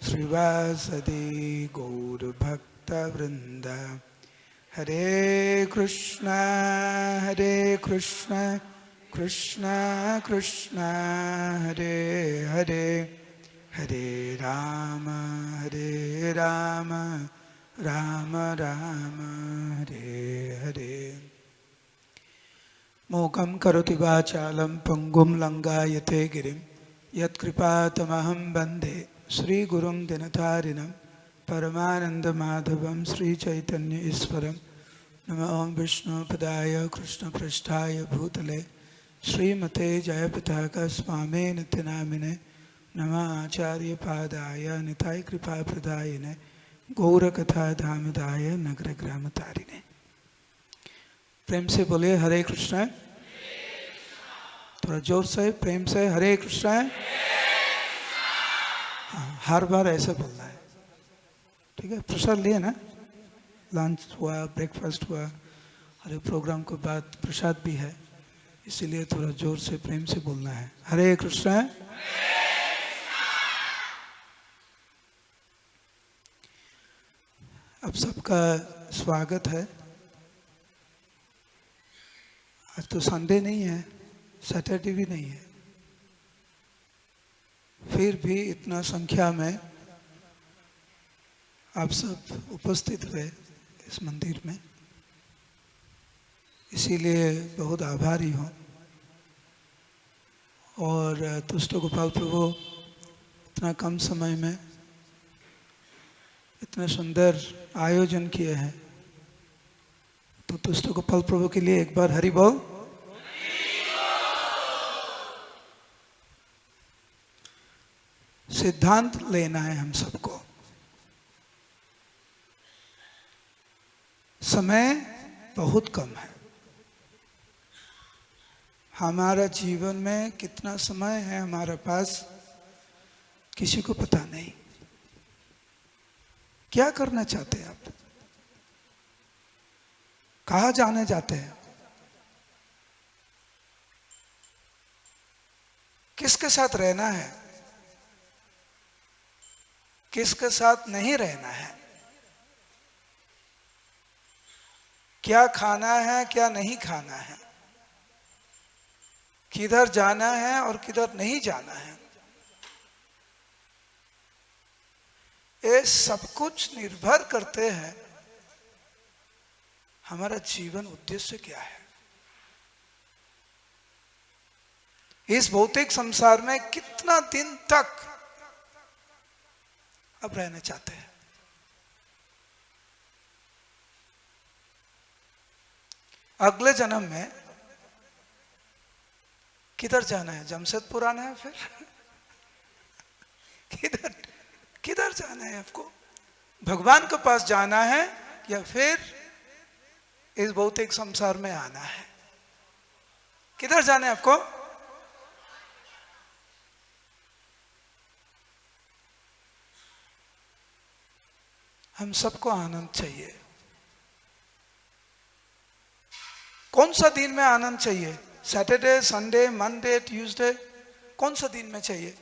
श्रीवासदि गौरभक्तवृंद। हरे कृष्ण कृष्ण कृष्ण हरे हरे, हरे राम राम राम हरे हरे। मूकं करोति वाचालं पंगुं लंघयते गिरिं, यत्कृपातमहं वन्दे श्रीगुरुं दिनतारिणं। परमानन्दमाधवं श्रीचैतन्य ईश्वरं। नमो विष्णुपदाय कृष्णपृष्ठाय भूतले श्रीमते जयपताका स्वामी नित्यनामिने। नमः आचार्यपादाय निताय कृपाप्रदायिने गौरकथाधामदाय नगरग्रामतारिणे। प्रेम से बोले हरे कृष्ण। थोड़ा जोर से प्रेम से हरे कृष्ण। हाँ, हर बार ऐसे बोलना है, ठीक है। प्रसाद लिए ना, लंच हुआ, ब्रेकफास्ट हुआ, और प्रोग्राम के बाद प्रसाद भी है, इसीलिए थोड़ा जोर से प्रेम से बोलना है हरे कृष्ण। अब सबका स्वागत है। आज तो संडे नहीं है, सैटरडे भी नहीं है, फिर भी इतना संख्या में आप सब उपस्थित हुए इस मंदिर में, इसीलिए बहुत आभारी हूँ। और तुष्ट गोपाल प्रभु इतना कम समय में इतना सुंदर आयोजन किए हैं, तो तुष्ट गोपाल प्रभु के लिए एक बार हरि बोल। सिद्धांत लेना है हम सबको। समय बहुत कम है। हमारा जीवन में कितना समय है हमारे पास, किसी को पता नहीं। क्या करना चाहते हैं आप? कहाँ जाने जाते हैं? किसके साथ रहना है, किसके साथ नहीं रहना है, क्या खाना है क्या नहीं खाना है, किधर जाना है और किधर नहीं जाना है, ये सब कुछ निर्भर करते हैं हमारा जीवन उद्देश्य क्या है। इस भौतिक संसार में कितना दिन तक अब रहना चाहते हैं? अगले जन्म में किधर जाना है? जमशेदपुर आना है फिर? किधर किधर जाना है आपको? भगवान के पास जाना है या फिर इस भौतिक संसार में आना है? किधर जाना है आपको? हम सबको आनंद चाहिए। कौन सा दिन में आनंद चाहिए? सैटरडे, संडे, मंडे, ट्यूसडे, कौन सा दिन में चाहिए?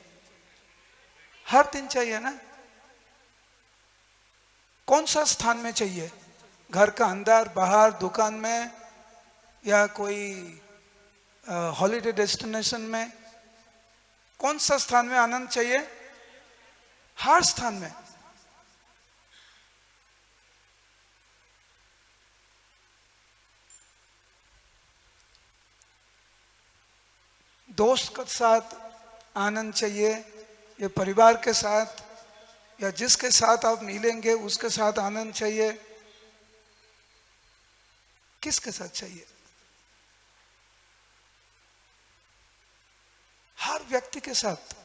हर दिन चाहिए ना? कौन सा स्थान में चाहिए? घर का अंदर, बाहर, दुकान में, या कोई हॉलिडे डेस्टिनेशन में? कौन सा स्थान में आनंद चाहिए? हर स्थान में। दोस्त के साथ आनंद चाहिए या परिवार के साथ, या जिसके साथ आप मिलेंगे उसके साथ आनंद चाहिए? किसके साथ चाहिए? हर व्यक्ति के साथ।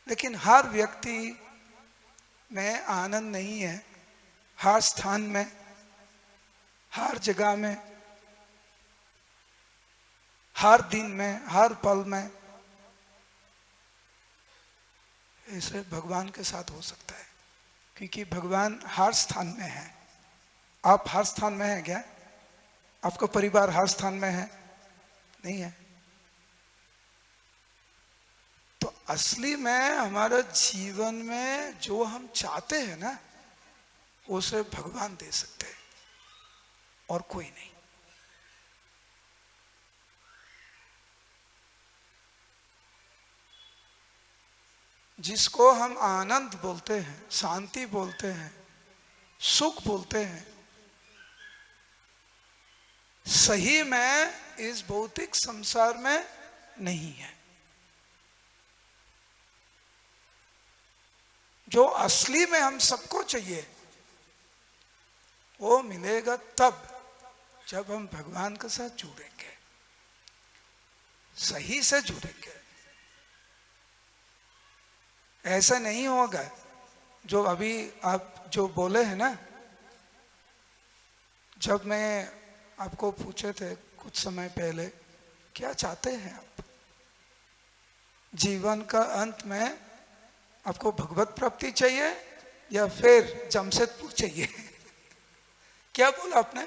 लेकिन हर व्यक्ति में आनंद नहीं है। हर स्थान में, हर जगह में, हर दिन में, हर पल में। ऐसे भगवान के साथ हो सकता है, क्योंकि भगवान हर स्थान में है। आप हर स्थान में हैं क्या? आपका परिवार हर स्थान में है? नहीं है। तो असली में हमारे जीवन में जो हम चाहते हैं ना, उसे भगवान दे सकते हैं और कोई नहीं। जिसको हम आनंद बोलते हैं, शांति बोलते हैं, सुख बोलते हैं, सही में इस भौतिक संसार में नहीं है। जो असली में हम सबको चाहिए वो मिलेगा तब जब हम भगवान के साथ जुड़ेंगे, सही से जुड़ेंगे। ऐसा नहीं होगा जो अभी आप जो बोले हैं ना। जब मैं आपको पूछे थे कुछ समय पहले, क्या चाहते हैं आप जीवन का अंत में? आपको भगवत प्राप्ति चाहिए या फिर जमशेदपुर चाहिए? क्या बोला आपने?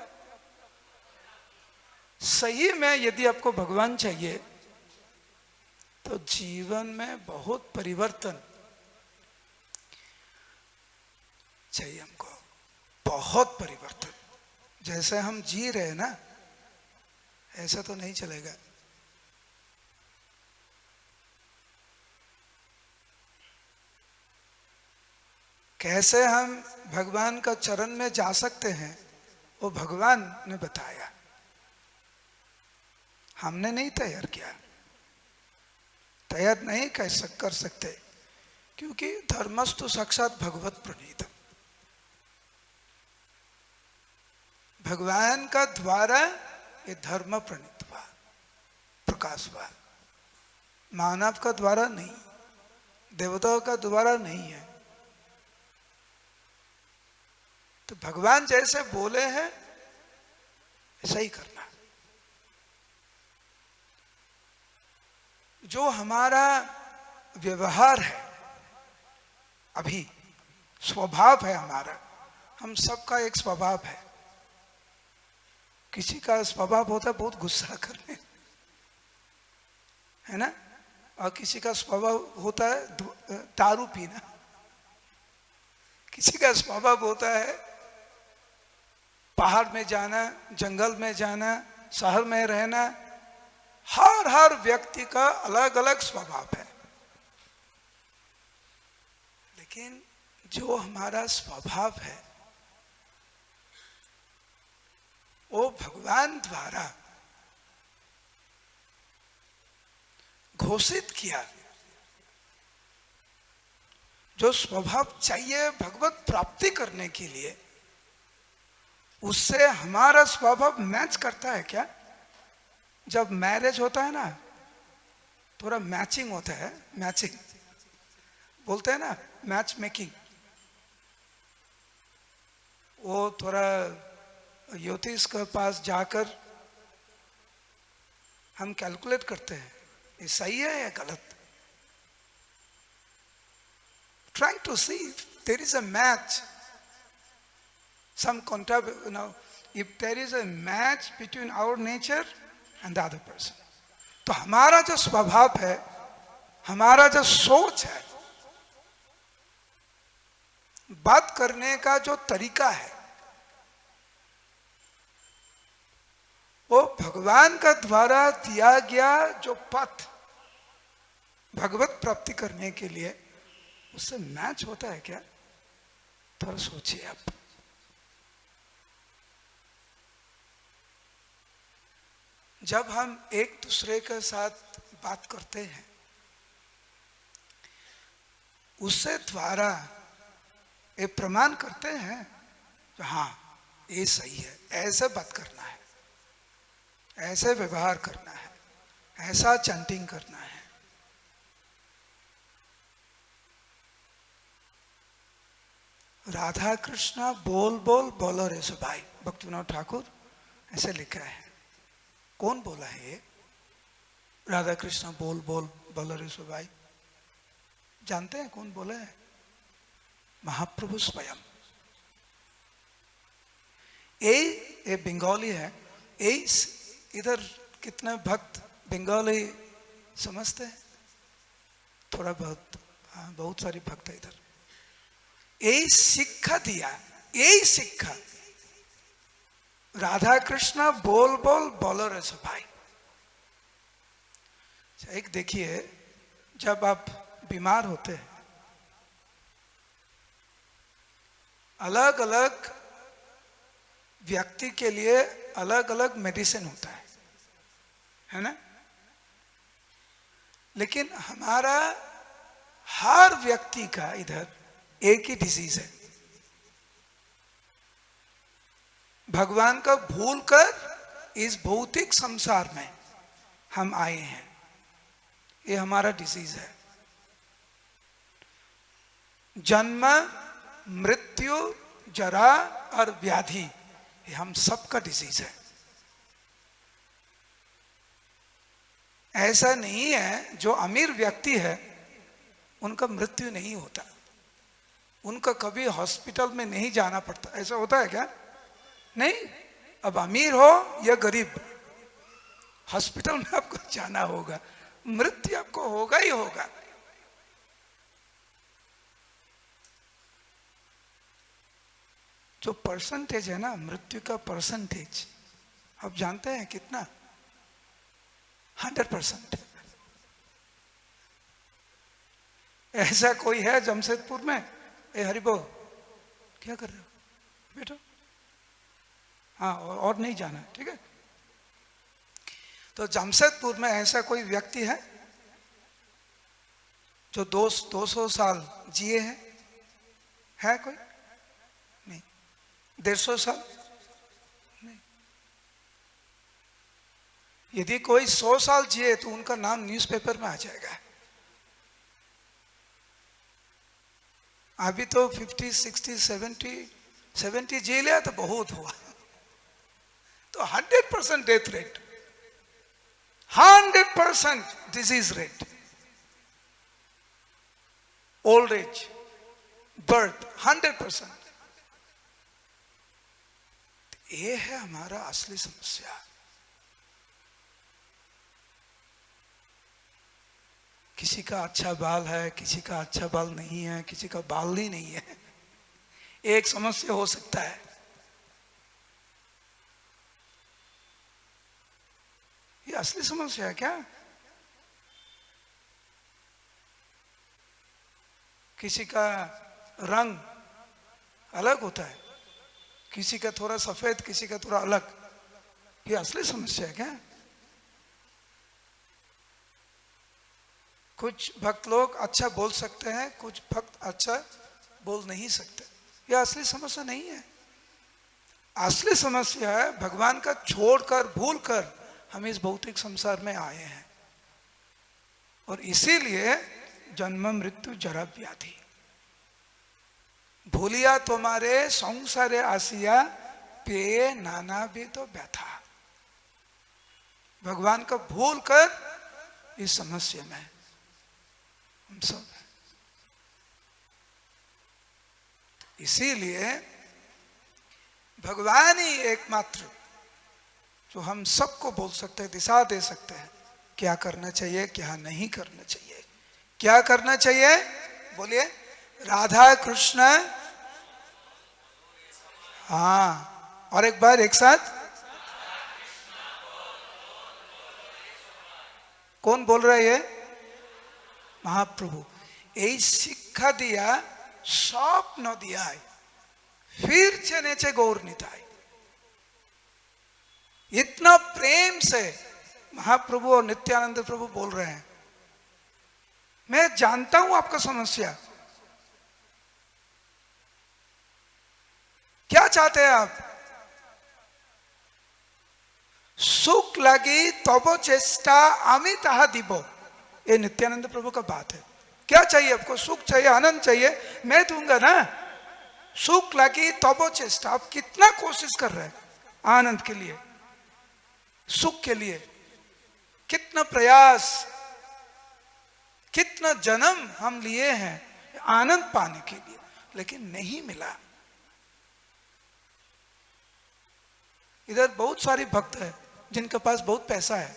सही में यदि आपको भगवान चाहिए तो जीवन में बहुत परिवर्तन चाहिए हमको, बहुत परिवर्तन। जैसे हम जी रहे हैं ना, ऐसा तो नहीं चलेगा। कैसे हम भगवान का चरण में जा सकते हैं वो भगवान ने बताया, हमने नहीं तैयार किया। तैयार नहीं कैसे कर सकते, क्योंकि धर्मस्तु साक्षात भगवत प्रणीतम। भगवान का द्वारा ये धर्म प्रणीत हुआ, प्रकाश हुआ। मानव का द्वारा नहीं, देवताओं का द्वारा नहीं है। तो भगवान जैसे बोले हैं ऐसा ही करना। जो हमारा व्यवहार है अभी, स्वभाव है हमारा, हम सबका एक स्वभाव है। किसी का स्वभाव होता है बहुत गुस्सा करने, है ना? और किसी का स्वभाव होता है दारू पीना, किसी का स्वभाव होता है पहाड़ में जाना, जंगल में जाना, शहर में रहना। हर व्यक्ति का अलग अलग स्वभाव है। लेकिन जो हमारा स्वभाव है वो भगवान द्वारा घोषित किया। जो स्वभाव चाहिए भगवत प्राप्ति करने के लिए, उससे हमारा स्वभाव मैच करता है क्या? जब मैरिज होता है ना, थोड़ा मैचिंग होता है, मैचिंग बोलते हैं ना, मैच मेकिंग। वो थोड़ा ज्योतिष के पास जाकर हम कैलकुलेट करते हैं, ये सही है या गलत। Trying to see if there is a match, some contact, if there is a match between our nature and the other person. तो हमारा जो स्वभाव है, हमारा जो सोच है, बात करने का जो तरीका है, वो भगवान का द्वारा दिया गया जो पथ भगवत प्राप्ति करने के लिए, उससे मैच होता है क्या? थोड़ा सोचिए आप। जब हम एक दूसरे के साथ बात करते हैं, उससे द्वारा ये प्रमाण करते हैं कि हाँ ये सही है, ऐसे बात करना है, ऐसे व्यवहार करना है, ऐसा चैंटिंग करना है। राधा कृष्णा बोल बोल बोलो रे सुभाई, भक्तिविनोद ठाकुर ऐसे लिखा है। कौन बोला है ये? राधा कृष्णा बोल बोल बोलो रे सुभाई। जानते हैं कौन बोला है? महाप्रभु स्वयं। ये बंगाली है। इधर कितने भक्त बंगाली समझते हैं? थोड़ा बहुत, हाँ, बहुत सारी भक्त है इधर। यही शिक्षा दिया, यही शिक्षा। राधा कृष्ण बोल बोल बोलो रे सो भाई। एक देखिए, जब आप बीमार होते हैं, अलग अलग व्यक्ति के लिए अलग अलग मेडिसिन होता है ना? लेकिन हमारा हर व्यक्ति का इधर एक ही डिजीज है। भगवान का भूल कर इस भौतिक संसार में हम आए हैं, ये हमारा डिजीज है। जन्म, मृत्यु, जरा और व्याधि, ये हम सबका डिजीज है। ऐसा नहीं है जो अमीर व्यक्ति है उनका मृत्यु नहीं होता, उनका कभी हॉस्पिटल में नहीं जाना पड़ता। ऐसा होता है क्या? नहीं। अब अमीर हो या गरीब, हॉस्पिटल में आपको जाना होगा, मृत्यु आपको होगा ही होगा। जो परसेंटेज है ना मृत्यु का, परसेंटेज आप जानते हैं कितना? 100%। ऐसा कोई है जमशेदपुर में? ए हरिबो, क्या कर रहे हो बेटा? हाँ, और नहीं जाना, ठीक है। तो जमशेदपुर में ऐसा कोई व्यक्ति है जो 200 साल जिए हैं? है कोई? नहीं। 150 साल? नहीं। यदि कोई 100 साल जिए तो उनका नाम न्यूज़पेपर में आ जाएगा। अभी तो 50, 60, 70 जी लिया तो बहुत हुआ। तो 100% death rate, 100% disease rate, old age, birth 100%। ये है हमारा असली समस्या। किसी का अच्छा बाल है, किसी का अच्छा बाल नहीं है, किसी का बाल ही नहीं है। एक समस्या हो सकता है। ये असली समस्या है क्या? किसी का रंग अलग होता है, किसी का थोड़ा सफेद, किसी का थोड़ा अलग। ये असली समस्या है क्या? कुछ भक्त लोग अच्छा बोल सकते हैं, कुछ भक्त अच्छा बोल नहीं सकते। यह असली समस्या नहीं है। असली समस्या है भगवान का छोड़कर, भूल कर हम इस भौतिक संसार में आए हैं, और इसीलिए जन्म, मृत्यु, जरा, व्याधि। भूलिया तुम्हारे संसारे आसिया, पे नाना भी तो व्यथा। भगवान का भूल कर इस समस्या में हम सब। इसीलिए भगवान ही एकमात्र जो हम सबको बोल सकते हैं, दिशा दे सकते हैं, क्या करना चाहिए, क्या नहीं करना चाहिए। क्या करना चाहिए बोलिए? राधा कृष्ण। हाँ, और एक बार एक साथ। कौन बोल रहा है ये? महाप्रभु। यही शिक्षा दिया, स्वप्न दिया है। फिर चेनेचे गौर निताई। इतना प्रेम से महाप्रभु और नित्यानंद प्रभु बोल रहे हैं। मैं जानता हूं आपका समस्या क्या चाहते हैं आप। सुख लगी तबो चेष्टा आमी ताहा दिबो, ये नित्यानंद प्रभु का बात है। क्या चाहिए आपको? सुख चाहिए, आनंद चाहिए, मैं दूंगा ना। सुख लगी तबो चेष्टा, आप कितना कोशिश कर रहे हैं आनंद के लिए, सुख के लिए, कितना प्रयास, कितना जन्म हम लिए हैं आनंद पाने के लिए, लेकिन नहीं मिला। इधर बहुत सारी भक्त है जिनके पास बहुत पैसा है,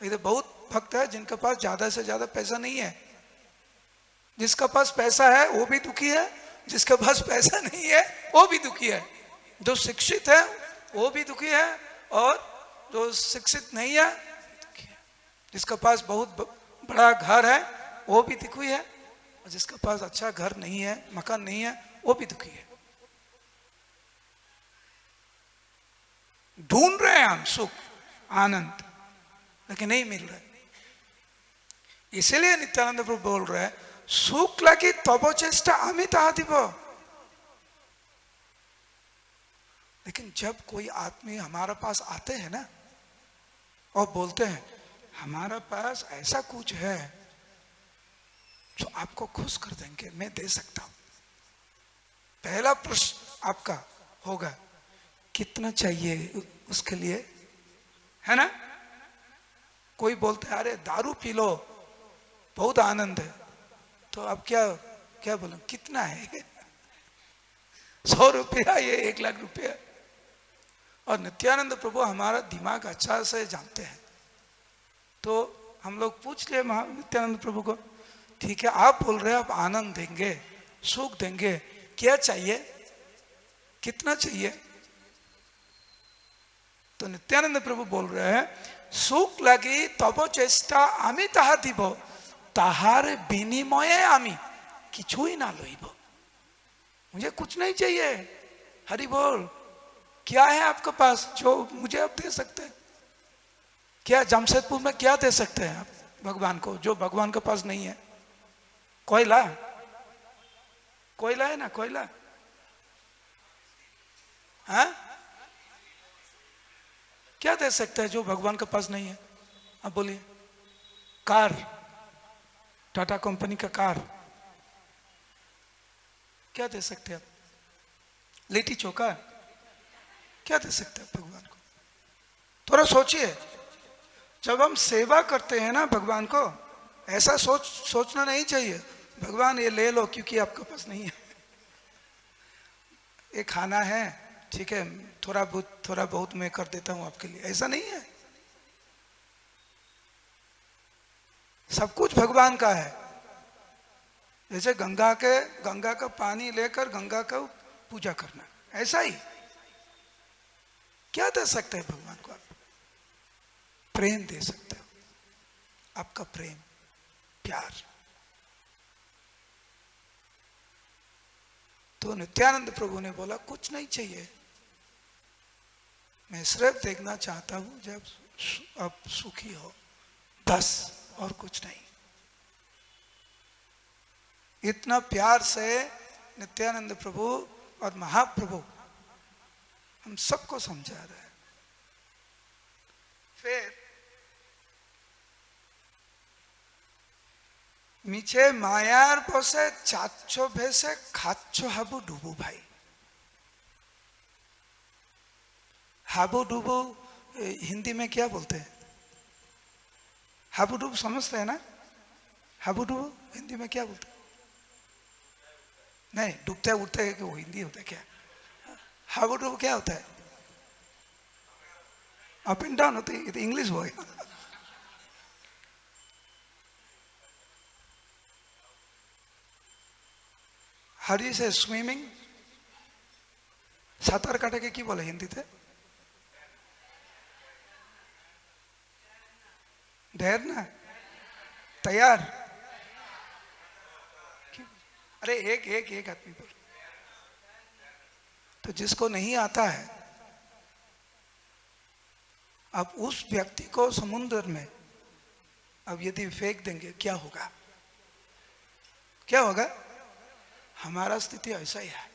इधर बहुत भक्त है जिनके पास ज्यादा से ज्यादा पैसा नहीं है, जिसका पास पैसा है वो भी दुखी है, जिसके पास पैसा नहीं है वो भी दुखी है, जो शिक्षित है वो भी दुखी है और जो शिक्षित नहीं है दुखी है, जिसका पास बहुत बड़ा घर है वो भी दुखी है और जिसका पास अच्छा घर नहीं है, मकान नहीं है, वो भी दुखी है। ढूंढ रहे हैं हम सुख आनंद, लेकिन नहीं मिल रहा है। इसलिए नित्यानंद प्रभु बोल रहे हैं सुख लगी तब चेष्टा आमी ताहा दिब। लेकिन जब कोई आदमी हमारे पास आते हैं ना और बोलते हैं हमारा पास ऐसा कुछ है जो आपको खुश कर देंगे, मैं दे सकता हूं, पहला प्रश्न आपका होगा कितना चाहिए उसके लिए, है ना। कोई बोलते है अरे दारू पी लो बहुत आनंद है, तो अब क्या क्या बोलो कितना है 100 रुपया ये 1 लाख रुपया। और नित्यानंद प्रभु हमारा दिमाग अच्छा से जानते हैं, तो हम लोग पूछ लिए नित्यानंद प्रभु को, ठीक है आप बोल रहे हैं आप आनंद देंगे, सुख देंगे, क्या चाहिए, कितना चाहिए। तो नित्यानंद प्रभु बोल रहे हैं सुख लगी तब चेष्टा आमी ताहा दिब, ताहार बिनिमये आमी किछुई ना लइब। मुझे कुछ नहीं चाहिए, हरि बोल, क्या है आपके पास जो मुझे आप दे सकते हैं। क्या जमशेदपुर में क्या दे सकते हैं आप भगवान को जो भगवान के पास नहीं है। कोयला, कोयला है ना, कोयला, हाँ क्या दे सकते हैं जो भगवान के पास नहीं है, आप बोलिए। कार, टाटा कंपनी का कार, क्या दे सकते हैं आप। लिट्टी चोखा, क्या दे सकते हैं भगवान को। थोड़ा सोचिए, जब हम सेवा करते हैं ना भगवान को, ऐसा सोचना नहीं चाहिए भगवान ये ले लो क्योंकि आपके पास नहीं है, ये खाना है ठीक है थोड़ा बहुत मैं कर देता हूं आपके लिए, ऐसा नहीं है। सब कुछ भगवान का है। जैसे गंगा का पानी लेकर गंगा का पूजा करना, ऐसा ही। क्या दे सकते हैं भगवान को आप। प्रेम दे सकते हो, आपका प्रेम, प्यार। तो नित्यानंद प्रभु ने बोला कुछ नहीं चाहिए, मैं सिर्फ देखना चाहता हूं जब आप सुखी हो, बस, और कुछ नहीं। इतना प्यार से नित्यानंद प्रभु और महाप्रभु हम सबको समझा रहे हैं। फिर मिछे मायार बसे चाच्चो भेसे खाच्चो हाबू डूबू भाई। हाबू डूबू हिंदी में क्या बोलते हैं। हाबू डूबू समझते हैं ना। हाबू डूबू हिंदी में क्या बोलते हैं। नहीं, डूबते उठते हैं कि वो हिंदी होता है क्या। हाबू डूबू क्या होता है। अप एंड डाउन होते है, इंग्लिश हो गया। हरी से स्विमिंग, सातार काटे के की बोले हिंदी थे। ढेरना, तैयार। अरे एक आदमी बोल। तो जिसको नहीं आता है, अब उस व्यक्ति को समुद्र में अब यदि फेंक देंगे क्या होगा। क्या होगा। हमारा स्थिति ऐसा ही है,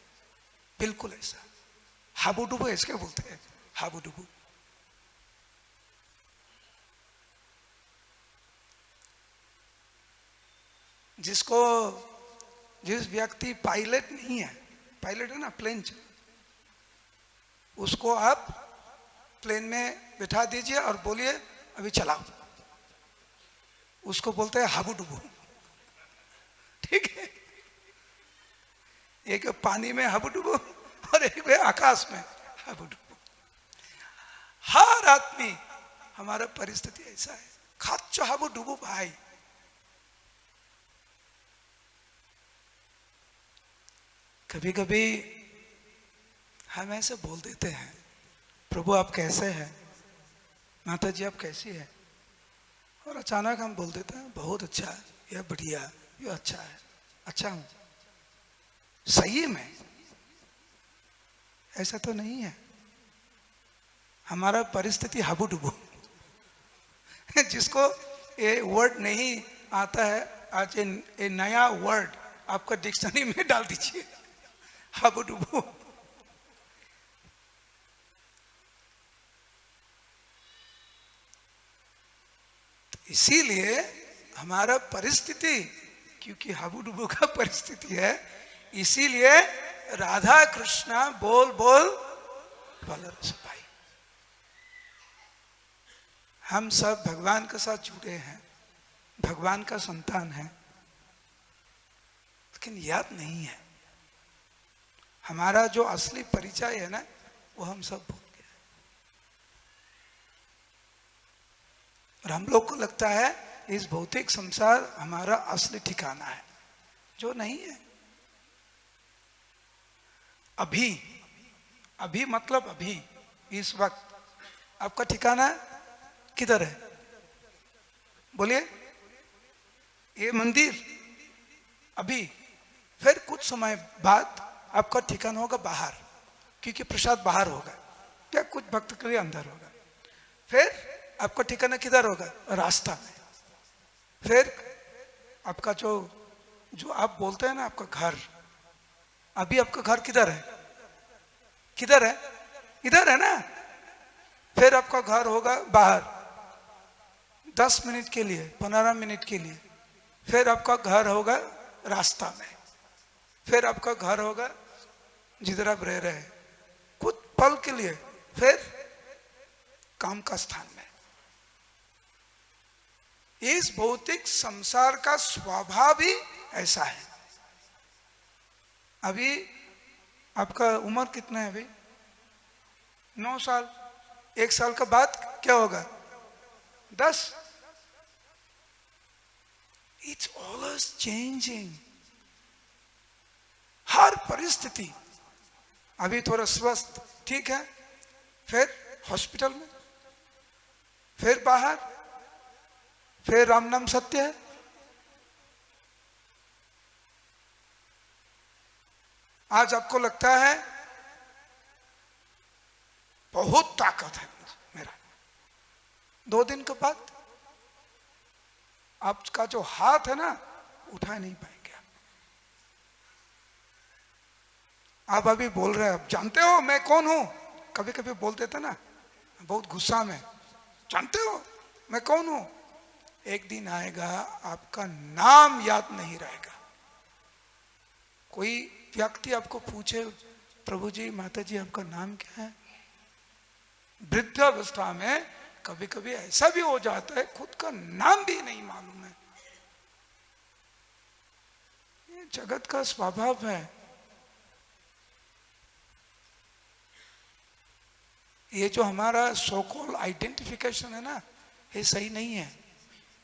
बिल्कुल ऐसा। हाबू डूबू इसके बोलते हैं, हाबू डूबू। जिस व्यक्ति पायलट नहीं है, पायलट है ना प्लेन, उसको आप प्लेन में बिठा दीजिए और बोलिए अभी चलाओ, उसको बोलते हैं हाबू डूबू। ठीक है। एक पानी में हाबू डूबू और एक आकाश में हाबू डूबू। हर आदमी, हमारा परिस्थिति ऐसा है। खाच्चो हाबू डूबू भाई। कभी कभी हम ऐसे बोल देते हैं, प्रभु आप कैसे हैं, माता जी आप कैसी है, और अचानक हम बोल देते हैं बहुत अच्छा है, यह बढ़िया, यह अच्छा है, अच्छा हूं। सही में ऐसा तो नहीं है। हमारा परिस्थिति हाबूडुबू जिसको ये वर्ड नहीं आता है, आज ये नया वर्ड आपका डिक्शनरी में डाल दीजिए, हाबूडुबू। इसीलिए हमारा परिस्थिति, क्योंकि हाबूडुबू का परिस्थिति है, इसीलिए राधा कृष्णा बोल बोल रस भाई। हम सब भगवान के साथ जुड़े हैं, भगवान का संतान है, लेकिन याद नहीं है हमारा जो असली परिचय है ना, वो हम सब भूल गए। और हम लोग को लगता है इस भौतिक संसार हमारा असली ठिकाना है, जो नहीं है। अभी, अभी मतलब अभी, इस वक्त आपका ठिकाना किधर है? बोलिए। ये मंदिर अभी, फिर कुछ समय बाद आपका ठिकाना होगा बाहर, क्योंकि प्रसाद बाहर होगा, या कुछ भक्त के लिए अंदर होगा। फिर आपका ठिकाना किधर होगा? रास्ता में। फिर आपका जो आप बोलते हैं ना आपका घर, अभी आपका घर किधर है? किधर है? इधर है ना। फिर आपका घर होगा बाहर 10 मिनट के लिए, 15 मिनट के लिए। फिर आपका घर होगा रास्ता में। फिर आपका घर होगा जिधर आप रह रहे हैं कुछ पल के लिए। फिर काम का स्थान में। इस भौतिक संसार का स्वभाव ही ऐसा है। अभी आपका उम्र कितना है? अभी 9 साल। 1 साल का बाद क्या होगा? 10। It's always changing. हर परिस्थिति। अभी थोड़ा स्वस्थ ठीक है, फिर हॉस्पिटल में, फिर बाहर, फिर राम नाम सत्य है। आज आपको लगता है बहुत ताकत है मेरा, 2 दिन के बाद आपका जो हाथ है ना उठा नहीं पाएंगे। आप अभी बोल रहे हैं, आप जानते हो मैं कौन हूं? कभी कभी बोल देते ना बहुत गुस्सा में, जानते हो मैं कौन हूं? एक दिन आएगा आपका नाम याद नहीं रहेगा। कोई व्यक्ति आपको पूछे, प्रभु जी माता जी आपका नाम क्या है? वृद्धावस्था में कभी कभी ऐसा भी हो जाता है खुद का नाम भी नहीं मालूम है। ये जगत का स्वभाव है। ये जो हमारा सो कॉल्ड आइडेंटिफिकेशन है ना, ये सही नहीं है।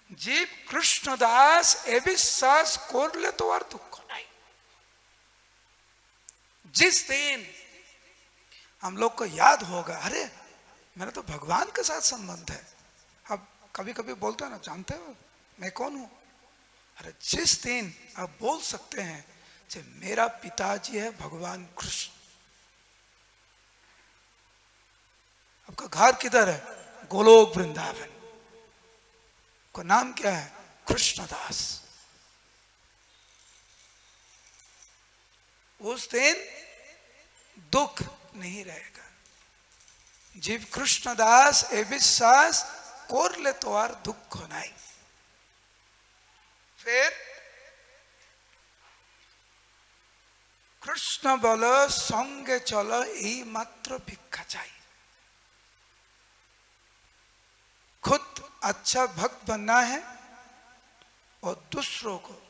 जीव कृष्णदास एविश्वास कोरले तो और दुख नहीं। जिस दिन हम लोग को याद होगा, अरे मेरा तो भगवान के साथ संबंध है। अब कभी कभी बोलते हैं ना, जानते हो मैं कौन हूं? अरे जिस दिन आप बोल सकते हैं कि मेरा पिताजी है भगवान कृष्ण। आपका घर किधर है? गोलोक वृंदावन। का नाम क्या है? कृष्णदास। उस दिन दुख नहीं रहेगा। जीव कृष्णदास एविश्वास कोरले तो और दुख नहीं। फिर कृष्ण बोल संगे चलो, यही मात्र भिक्षा चाहिए। खुद अच्छा भक्त बनना है और दूसरों को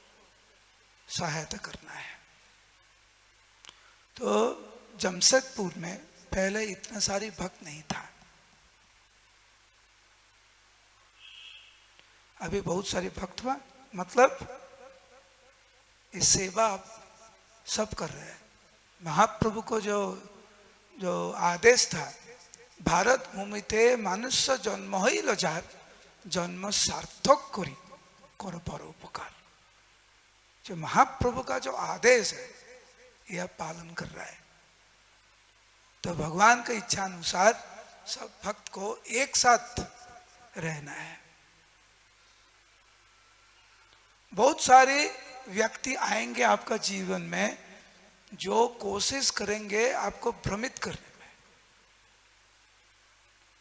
सहायता करना है। तो जमशेदपुर में पहले इतना सारी भक्त नहीं था, अभी बहुत सारे भक्त हुआ। मतलब इस सेवा आप सब कर रहे हैं। महाप्रभु को जो जो आदेश था, भारत भूमिते मनुष्य जन्म हईल जार जन्म सार्थक करी करो परोपकार। जो महाप्रभु का जो आदेश है यह पालन कर रहा है। तो भगवान की इच्छा अनुसार सब भक्त को एक साथ रहना है। बहुत सारे व्यक्ति आएंगे आपका जीवन में जो कोशिश करेंगे आपको भ्रमित करने में।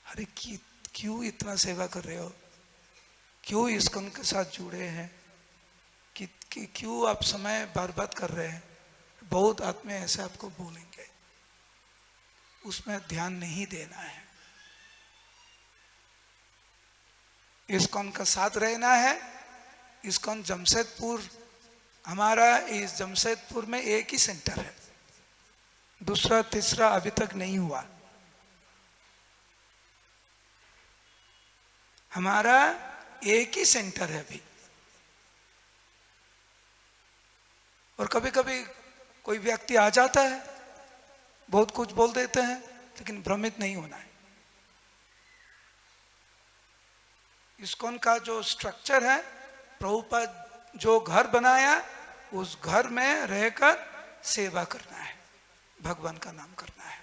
अरे क्यों इतना सेवा कर रहे हो, क्यों इस्कॉन के साथ जुड़े हैं, कि क्यों आप समय बर्बाद कर रहे हैं। बहुत आदमी ऐसे आपको बोलेंगे, उसमें ध्यान नहीं देना है। इस्कॉन का साथ रहना है। इस्कॉन जमशेदपुर, हमारा इस जमशेदपुर में एक ही सेंटर है, दूसरा तीसरा अभी तक नहीं हुआ। हमारा एक ही सेंटर है अभी। और कभी कभी कोई व्यक्ति आ जाता है, बहुत कुछ बोल देते हैं, लेकिन भ्रमित नहीं होना है। इस्कॉन का जो स्ट्रक्चर है, प्रभुपाद जो घर बनाया उस घर में रहकर सेवा करना है, भगवान का नाम करना है,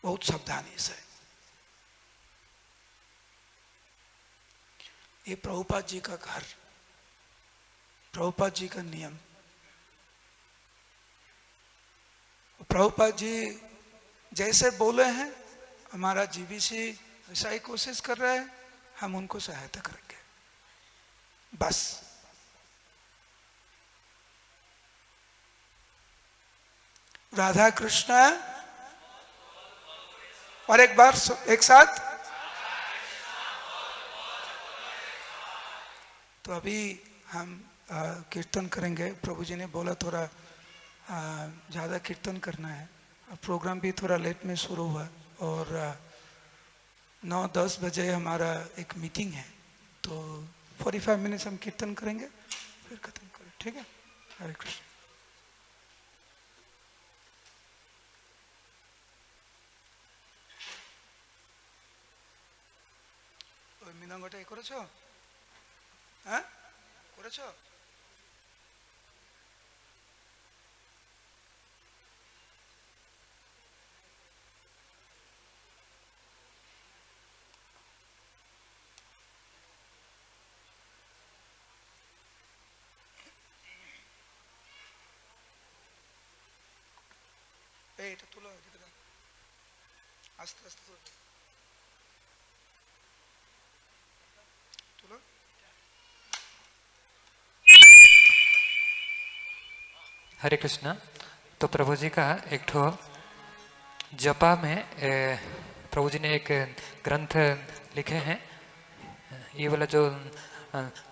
बहुत सावधानी से। ये प्रभुपाद जी का घर, प्रभुपाद जी का नियम। प्रभुपाद जी जैसे बोले हैं, हमारा जीबीसी ऐसा ही कोशिश कर रहा है, हम उनको सहायता करेंगे बस। राधा कृष्ण। और एक बार एक साथ। तो अभी हम कीर्तन करेंगे। प्रभु जी ने बोला थोड़ा ज़्यादा कीर्तन करना है। प्रोग्राम भी थोड़ा लेट में शुरू हुआ और 9-10 बजे हमारा एक मीटिंग है, तो 45 मिनट्स हम कीर्तन करेंगे फिर खत्म करें, ठीक है। हरे कृष्ण। মিনাঙ্গটা করেছো? হ্যাঁ করেছো? এটা তুলো, আস্তে আস্তে তুলো। हरे कृष्णा। तो प्रभु जी का एक ठो जपा में प्रभु जी ने एक ग्रंथ लिखे हैं। ये वाला जो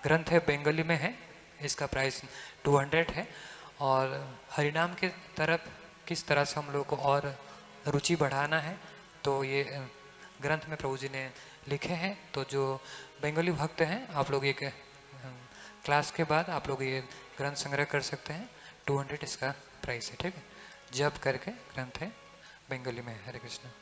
ग्रंथ है बंगाली में है, इसका प्राइस 200 है। और हरिनाम के तरफ किस तरह से हम लोग को और रुचि बढ़ाना है, तो ये ग्रंथ में प्रभु जी ने लिखे हैं। तो जो बंगाली भक्त हैं, आप लोग एक क्लास के बाद आप लोग ये ग्रंथ संग्रह कर सकते हैं। 200 इसका प्राइस है, ठीक है। जप करके ग्रंथ है, बंगाली में। हरे कृष्ण।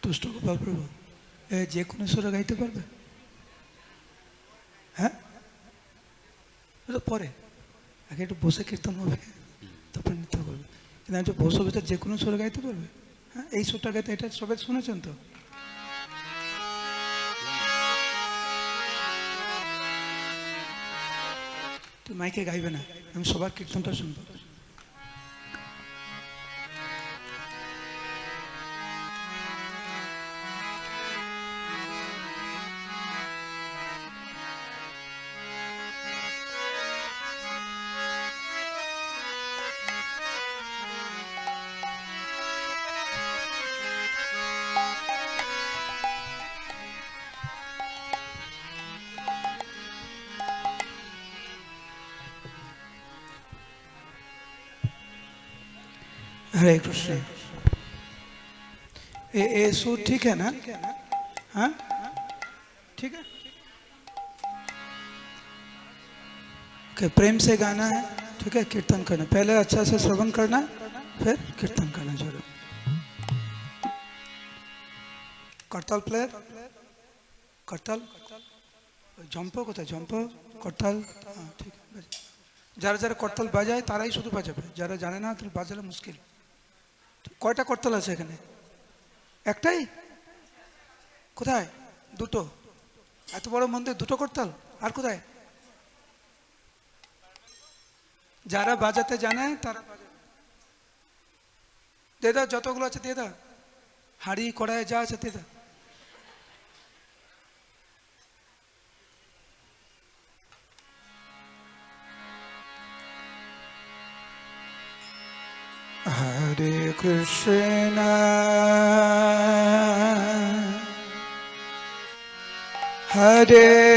তুষ্ট গোপাল প্রভু যে কোনো সুরে গাইতে পারবে? হ্যাঁ, পরে আগে একটু বসে কীর্তন হবে, তারপরে নৃত্য করবে। কিন্তু একটু বসে বসে যে কোনো সুরে গাইতে পারবে? হ্যাঁ, এই সুরটা গাইতে, এটা সবাই শুনেছেন তো? মাইকে গাইবে না, আমি সবার কীর্তনটা শুনবো। हरे कृष्ण। ये सुर ठीक है ना? हाँ ठीक है। okay, प्रेम से गाना है, ठीक है, कीर्तन करना, पहले अच्छा से श्रवण करना, फिर कीर्तन करना जरूर। करताल प्लेयर, करताल जम्पो कोথায় जम्पो करताल, हाँ ठीक है। যারা যারা করতাল বাজায় তারাই শুধু বাজাবে, যারা জানে না তাহলে বাজালে মুশকিল। কয়টা করতাল আছে এখানে? একটাই? কোথায়? দুটো? এত বড় মন্দির দুটো করতাল? আর কোথায়? যারা বাজাতে জানে তারা বাজাবে। দে দাও, যতগুলো আছে দিয়ে দাও, হাঁড়ি কড়াই যা আছে দিয়ে দাও। हरे कृष्ण हरे